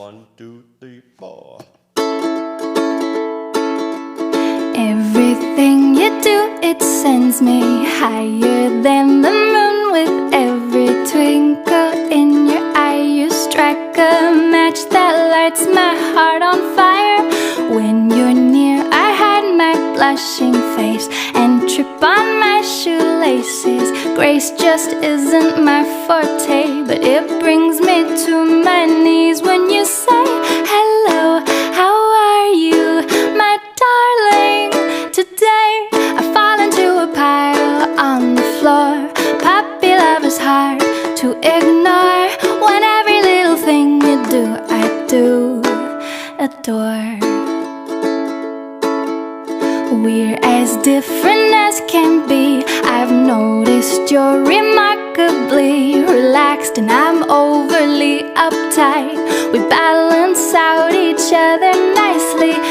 1, 2, 3, 4. Everything you do, it sends me higher than the moon. With every twinkle in your eye, you strike a match that lights my heart on fire. When you're near, I hide my blushing face and trip on my shoelaces. Grace just isn't my forte, but it brings me to my knees when you say hello, how are you, my darling? Today I fall into a pile on the floor. Puppy love is hard to ignore. When every little thing you do, I do adore. We're as different as can be. I've noticed you're remarkably relaxed and I'm overly uptight. We balance out each other nicely.